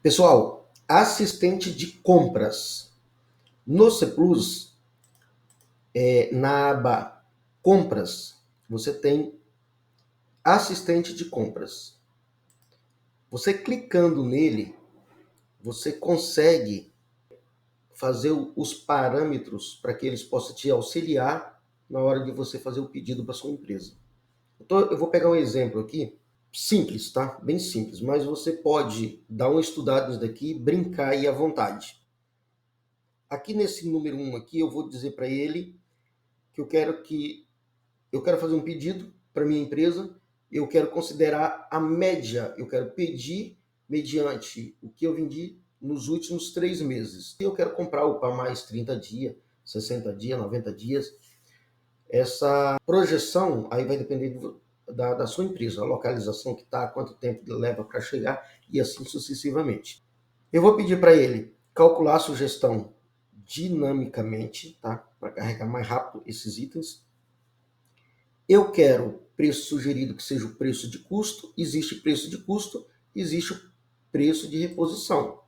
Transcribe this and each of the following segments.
Pessoal, assistente de compras. No C Plus, na aba Compras, você tem assistente de compras. Você clicando nele, você consegue fazer os parâmetros para que eles possam te auxiliar na hora de você fazer o pedido para sua empresa. Então, eu vou pegar um exemplo aqui, simples, tá? Bem simples, mas você pode dar uma estudada nisso daqui, brincar aí à vontade. Aqui nesse número 1 aqui, eu vou dizer para ele que eu quero fazer um pedido para minha empresa, eu quero considerar a média, eu quero pedir mediante o que eu vendi nos últimos 3 meses. Eu quero comprar o para mais 30 dias, 60 dias, 90 dias. Essa projeção aí vai depender da sua empresa, a localização que está, quanto tempo leva para chegar e assim sucessivamente. Eu vou pedir para ele calcular a sugestão dinamicamente, tá? Para carregar mais rápido esses itens. Eu quero preço sugerido que seja o preço de custo. Existe preço de custo, existe o preço de reposição.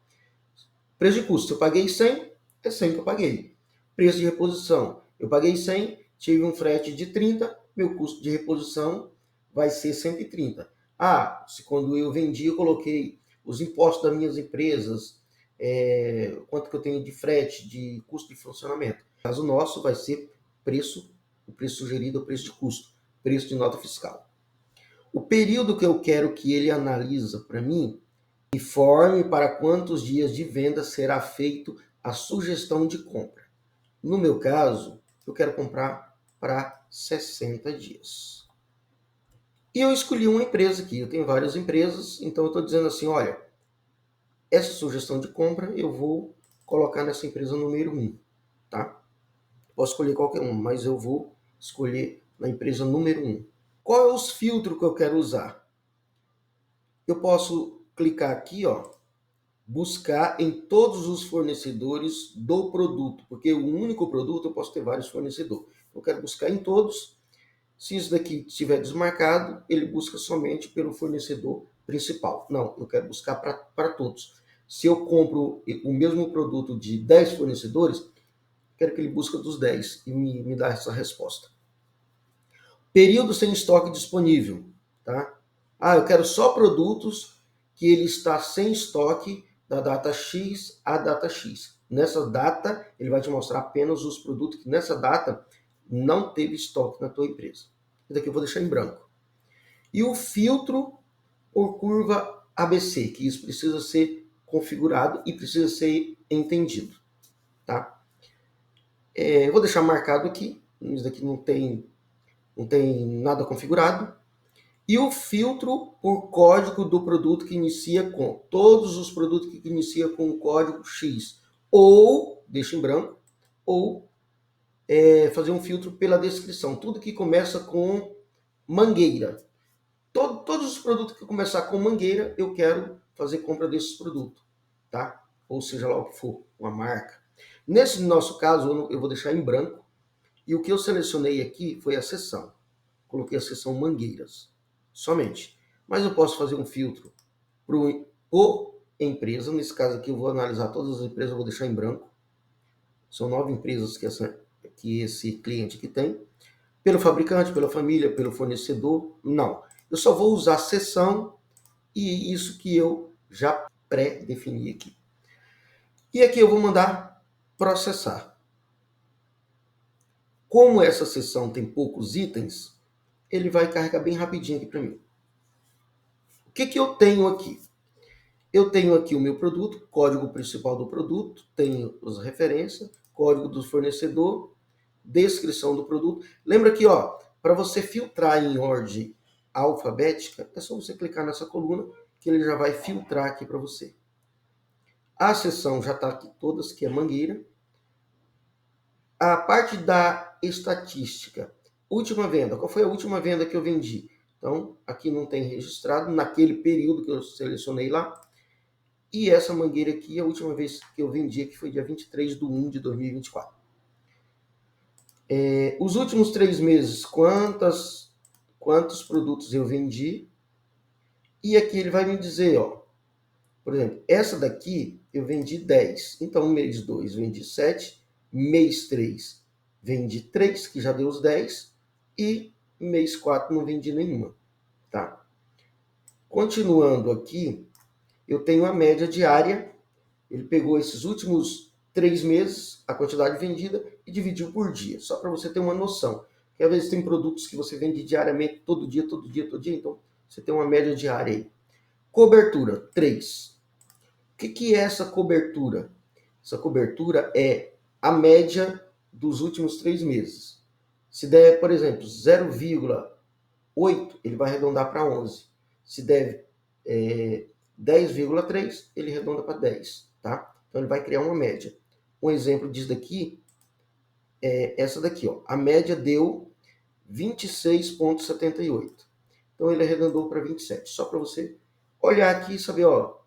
Preço de custo, se eu paguei 100, é 100 que eu paguei. Preço de reposição, eu paguei 100, tive um frete de 30, meu custo de reposição vai ser 130. Se quando eu vendi eu coloquei os impostos das minhas empresas, quanto que eu tenho de frete, de custo de funcionamento. No caso nosso vai ser o preço sugerido, o preço de custo, preço de nota fiscal. O período que eu quero que ele analisa para mim, informe para quantos dias de venda será feito a sugestão de compra. No meu caso, eu quero comprar para 60 dias. E eu escolhi uma empresa aqui, eu tenho várias empresas, então eu estou dizendo assim, olha, essa sugestão de compra eu vou colocar nessa empresa número 1, tá? Posso escolher qualquer um, mas eu vou escolher na empresa número 1. Qual é os filtros que eu quero usar? Eu posso clicar aqui, ó, buscar em todos os fornecedores do produto, porque o único produto eu posso ter vários fornecedores. Eu quero buscar em todos. Se isso daqui estiver desmarcado, ele busca somente pelo fornecedor principal. Não, eu quero buscar para todos. Se eu compro o mesmo produto de 10 fornecedores, quero que ele busque dos 10 e me dá essa resposta. Período sem estoque disponível, tá? Eu quero só produtos que ele está sem estoque da data X à data X. Nessa data, ele vai te mostrar apenas os produtos que nessa data não teve estoque na tua empresa. Isso daqui eu vou deixar em branco. E o filtro por curva ABC, que isso precisa ser configurado e precisa ser entendido, tá? Eu vou deixar marcado aqui. Isso daqui não tem nada configurado. E o filtro por código do produto que inicia com todos os produtos que inicia com o código X, ou deixa em branco, ou fazer um filtro pela descrição, tudo que começa com mangueira. Todos os produtos que começar com mangueira, eu quero fazer compra desses produtos, tá? Ou seja lá o que for, uma marca. Nesse nosso caso, eu vou deixar em branco, e o que eu selecionei aqui foi a seção. Coloquei a seção mangueiras, somente. Mas eu posso fazer um filtro por empresa. Nesse caso aqui eu vou analisar todas as empresas, eu vou deixar em branco. São 9 empresas que esse cliente aqui tem. Pelo fabricante, pela família, pelo fornecedor, não. Eu só vou usar a seção e isso que eu já pré-defini aqui. E aqui eu vou mandar processar. Como essa seção tem poucos itens, ele vai carregar bem rapidinho aqui para mim. O que eu tenho aqui? Eu tenho aqui o meu produto, código principal do produto, tenho as referências, código do fornecedor, descrição do produto. Lembra que, para você filtrar em ordem alfabética, é só você clicar nessa coluna que ele já vai filtrar aqui para você. A seção já está aqui todas, que é mangueira. A parte da estatística. Última venda. Qual foi a última venda que eu vendi? Então, aqui não tem registrado, naquele período que eu selecionei lá. E essa mangueira aqui, a última vez que eu vendi, que foi dia 23 de 1 de 2024. Os últimos 3 meses, quantos produtos eu vendi. E aqui ele vai me dizer, Por exemplo, essa daqui eu vendi 10. Então, mês 2 vendi 7. Mês 3 vendi 3, que já deu os 10. E mês 4 não vendi nenhuma. Tá? Continuando aqui, eu tenho a média diária. Ele pegou esses últimos 3 meses, a quantidade vendida, e dividiu por dia. Só para você ter uma noção. Porque às vezes tem produtos que você vende diariamente, todo dia, todo dia, todo dia. Então, você tem uma média diária aí. Cobertura, 3. O que é essa cobertura? Essa cobertura é a média dos últimos 3 meses. Se der, por exemplo, 0,8, ele vai arredondar para 11. Se der 10,3, ele arredonda para 10. Tá? Então, ele vai criar uma média. Um exemplo disso daqui é essa daqui. Ó. A média deu 26,78. Então, ele arredondou para 27. Só para você olhar aqui e saber, ó,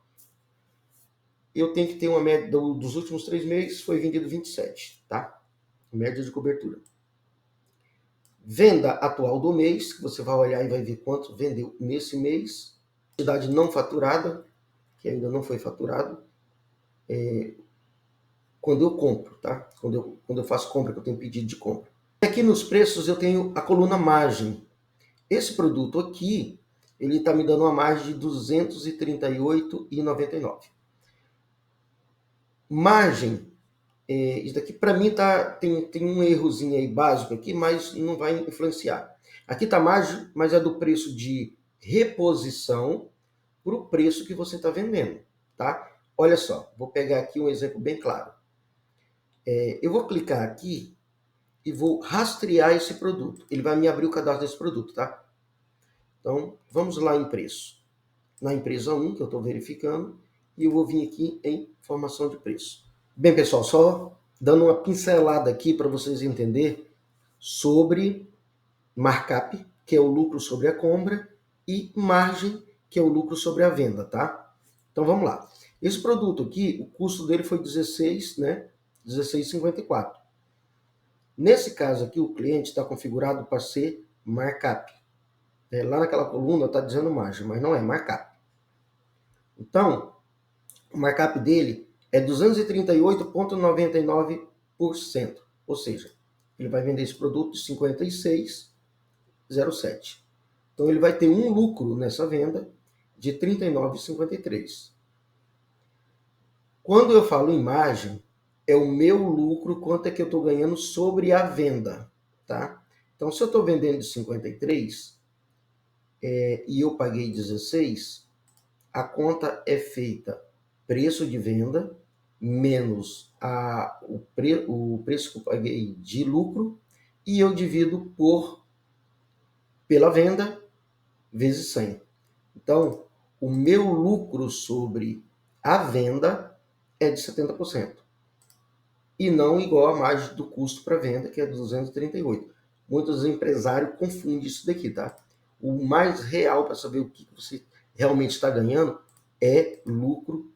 eu tenho que ter uma média dos últimos 3 meses, foi vendido 27, tá? Média de cobertura. Venda atual do mês, que você vai olhar e vai ver quanto vendeu nesse mês. Quantidade não faturada, que ainda não foi faturado. Quando eu compro, tá? Quando eu faço compra, que eu tenho pedido de compra. Aqui nos preços eu tenho a coluna margem. Esse produto aqui, ele está me dando uma margem de R$ 238,99. Margem, isso daqui para mim tem um errozinho aí básico aqui, mas não vai influenciar. Aqui está a margem, mas é do preço de reposição para o preço que você está vendendo, tá? Olha só, vou pegar aqui um exemplo bem claro. Eu vou clicar aqui e vou rastrear esse produto. Ele vai me abrir o cadastro desse produto, tá? Então, vamos lá em preço. Na empresa 1, que eu estou verificando, e eu vou vir aqui em informação de preço. Bem, pessoal, só dando uma pincelada aqui para vocês entenderem sobre markup, que é o lucro sobre a compra, e margem, que é o lucro sobre a venda, tá? Então, vamos lá. Esse produto aqui, o custo dele foi 16, né? 16,54. Nesse caso aqui, o cliente está configurado para ser markup. Lá naquela coluna está dizendo margem, mas não é markup. Então, o markup dele é 238,99%. Ou seja, ele vai vender esse produto de 56,07. Então, ele vai ter um lucro nessa venda de 39,53. Quando eu falo em margem, é o meu lucro, quanto é que eu estou ganhando sobre a venda, tá? Então, se eu estou vendendo de 53 e eu paguei 16, a conta é feita preço de venda menos o preço que eu paguei de lucro e eu divido pela venda vezes 100. Então, o meu lucro sobre a venda é de 70%. E não igual a margem do custo para venda, que é 238. Muitos empresários confundem isso daqui, tá? O mais real para saber o que você realmente está ganhando é lucro,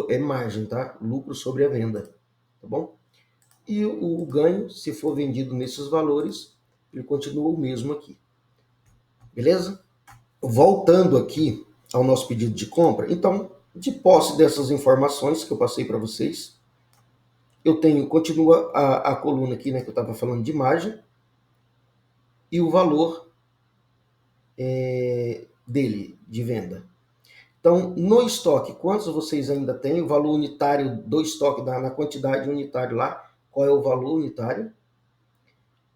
é margem, tá? Lucro sobre a venda, tá bom? E o ganho, se for vendido nesses valores, ele continua o mesmo aqui. Beleza? Voltando aqui ao nosso pedido de compra, então, de posse dessas informações que eu passei para vocês, eu tenho, continua a coluna aqui, né, que eu estava falando de margem, e o valor dele, de venda. Então, no estoque, quantos vocês ainda têm? O valor unitário do estoque, na quantidade unitária lá, qual é o valor unitário?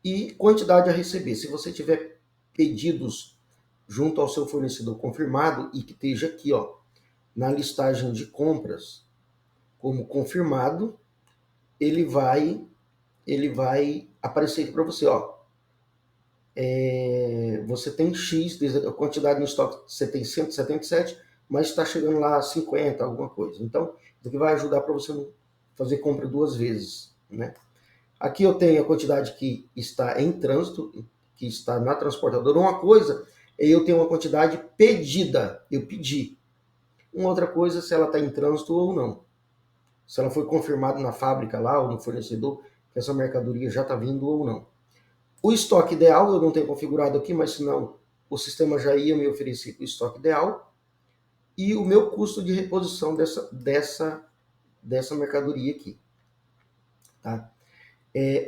E quantidade a receber. Se você tiver pedidos junto ao seu fornecedor confirmado e que esteja aqui, ó, na listagem de compras como confirmado, ele vai aparecer aqui para você, ó. Você tem X, a quantidade no estoque você tem 177, mas está chegando lá a 50, alguma coisa. Então, isso aqui vai ajudar para você não fazer compra 2 vezes, né? Aqui eu tenho a quantidade que está em trânsito, que está na transportadora. Uma coisa é eu tenho uma quantidade pedida, eu pedi. Uma outra coisa é se ela está em trânsito ou não. Se ela foi confirmada na fábrica lá ou no fornecedor que essa mercadoria já está vindo ou não. O estoque ideal eu não tenho configurado aqui, mas senão o sistema já ia me oferecer o estoque ideal. e o meu custo de reposição dessa mercadoria aqui. Tá?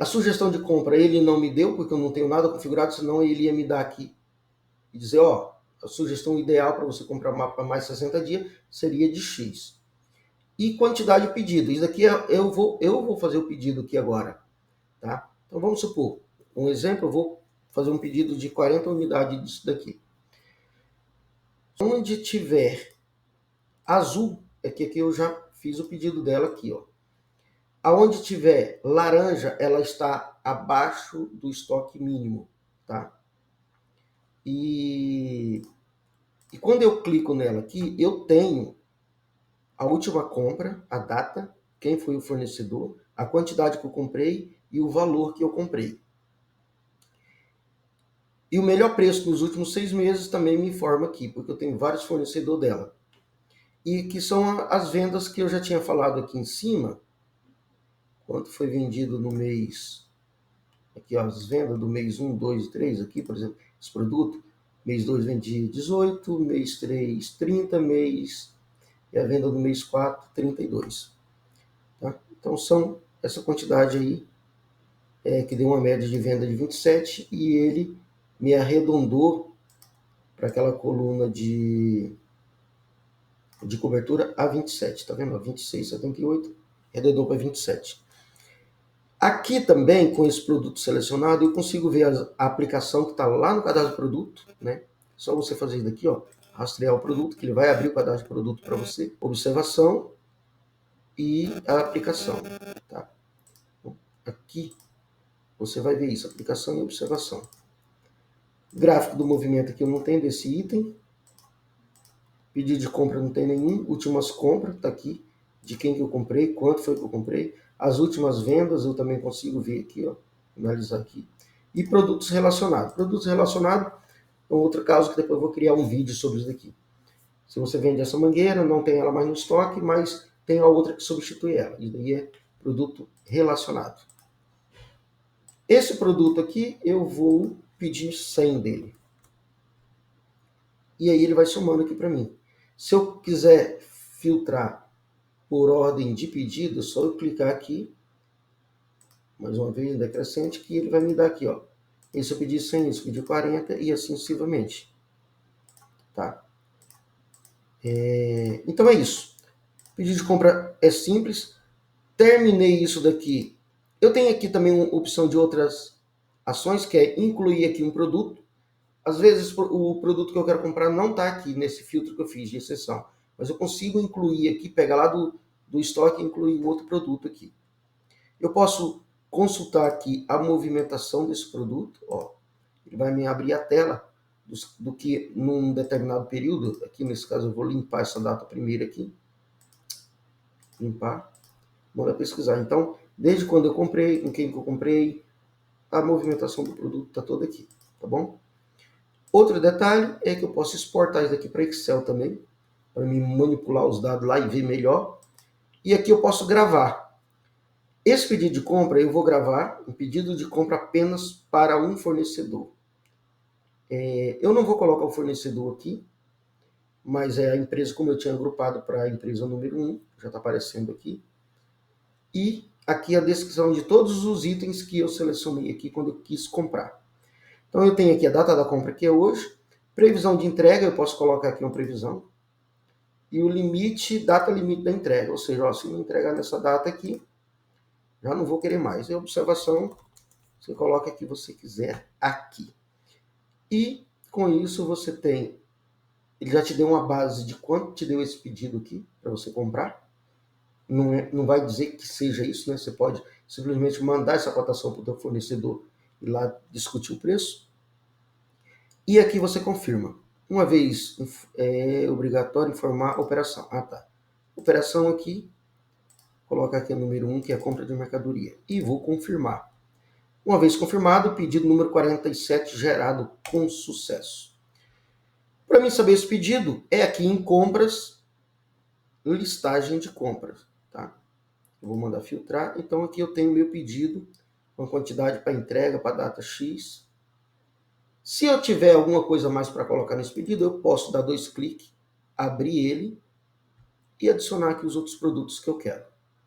A sugestão de compra ele não me deu, porque eu não tenho nada configurado, senão ele ia me dar aqui e dizer, ó, a sugestão ideal para você comprar para mais 60 dias seria de X. E quantidade de pedido. Isso daqui eu vou fazer o pedido aqui agora. Tá? Então vamos supor, um exemplo, eu vou fazer um pedido de 40 unidades disso daqui. Onde tiver azul, é que aqui eu já fiz o pedido dela aqui, ó. Aonde tiver laranja, ela está abaixo do estoque mínimo, tá? E quando eu clico nela aqui, eu tenho a última compra, a data, quem foi o fornecedor, a quantidade que eu comprei e o valor que eu comprei. E o melhor preço nos últimos 6 meses também me informa aqui, porque eu tenho vários fornecedores dela. E que são as vendas que eu já tinha falado aqui em cima. Quanto foi vendido no mês... Aqui, ó, as vendas do mês 1, 2 e 3, aqui, por exemplo, esse produto. Mês 2 vendi 18, mês 3, 30, e a venda do mês 4, 32. Tá? Então, são essa quantidade aí, que deu uma média de venda de 27, e ele me arredondou para aquela coluna de cobertura a 27, tá vendo? 26,78, arredondou para 27. Aqui também, com esse produto selecionado, eu consigo ver a aplicação que está lá no cadastro de produto, né? Só você fazer isso daqui, ó, rastrear o produto, que ele vai abrir o cadastro de produto para você. Observação e a aplicação, tá? Aqui você vai ver isso, aplicação e observação. Gráfico do movimento aqui eu não tenho desse item. Pedido de compra não tem nenhum. Últimas compras, tá aqui, de quem que eu comprei, quanto foi que eu comprei. As últimas vendas eu também consigo ver aqui, ó, analisar aqui. E produtos relacionados. Produtos relacionados é um outro caso que depois eu vou criar um vídeo sobre isso daqui. Se você vende essa mangueira, não tem ela mais no estoque, mas tem a outra que substitui ela. Isso daí é produto relacionado. Esse produto aqui eu vou pedir 100 dele. E aí ele vai somando aqui para mim. Se eu quiser filtrar por ordem de pedido, é só eu clicar aqui, mais uma vez em decrescente, que ele vai me dar aqui, ó. Esse eu pedi 100, esse eu pedi 40 e assim sucessivamente. Tá? Então é isso. O pedido de compra é simples. Terminei isso daqui. Eu tenho aqui também uma opção de outras ações, que é incluir aqui um produto. Às vezes o produto que eu quero comprar não está aqui nesse filtro que eu fiz de exceção, mas eu consigo incluir aqui, pegar lá do estoque e incluir um outro produto aqui. Eu posso consultar aqui a movimentação desse produto, ó. Ele vai me abrir a tela do que num determinado período. Aqui nesse caso eu vou limpar essa data primeiro aqui. Limpar. Bora pesquisar. Então, desde quando eu comprei, com quem que eu comprei, a movimentação do produto está toda aqui, tá bom? Outro detalhe é que eu posso exportar isso aqui para Excel também, para me manipular os dados lá e ver melhor. E aqui eu posso gravar. Esse pedido de compra eu vou gravar um pedido de compra apenas para um fornecedor. Eu não vou colocar o fornecedor aqui, mas é a empresa, como eu tinha agrupado para a empresa número 1, já está aparecendo aqui. E aqui a descrição de todos os itens que eu selecionei aqui quando eu quis comprar. Então eu tenho aqui a data da compra que é hoje, previsão de entrega, eu posso colocar aqui uma previsão, e o limite, data limite da entrega, ou seja, ó, se não entregar nessa data aqui, já não vou querer mais. E a observação, você coloca o que você quiser aqui. E com isso você tem, ele já te deu uma base de quanto te deu esse pedido aqui para você comprar. Não vai dizer que seja isso, né? Você pode simplesmente mandar essa cotação para o teu fornecedor e lá discutir o preço. E aqui você confirma. Uma vez é obrigatório informar a operação. Ah, tá. Operação aqui, coloca aqui o número 1, que é a compra de mercadoria. E vou confirmar. Uma vez confirmado, pedido número 47 gerado com sucesso. Para mim saber esse pedido, é aqui em compras, listagem de compras. Tá? Eu vou mandar filtrar. Então aqui eu tenho meu pedido, uma quantidade para entrega, para data X. Se eu tiver alguma coisa mais para colocar nesse pedido, eu posso dar 2 cliques abrir ele e adicionar aqui os outros produtos que eu quero,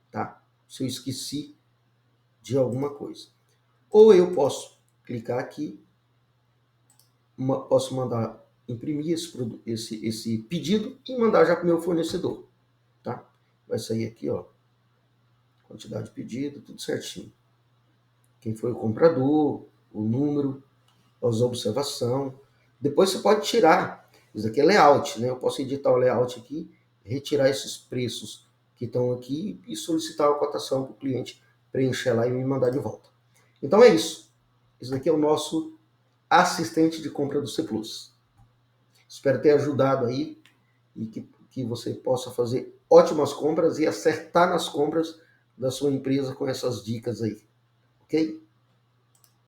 tá? Se eu esqueci de alguma coisa. Ou eu posso clicar aqui, posso mandar imprimir esse pedido e mandar já para o meu fornecedor, tá? Vai sair aqui, ó, quantidade de pedido, tudo certinho. Quem foi o comprador, o número, as observações. Depois você pode tirar. Isso aqui é layout, né? Eu posso editar o layout aqui, retirar esses preços que estão aqui e solicitar a cotação para o cliente preencher lá e me mandar de volta. Então é isso. Isso daqui é o nosso assistente de compra do C Plus. Espero ter ajudado aí e que você possa fazer ótimas compras e acertar nas compras da sua empresa com essas dicas aí. Ok?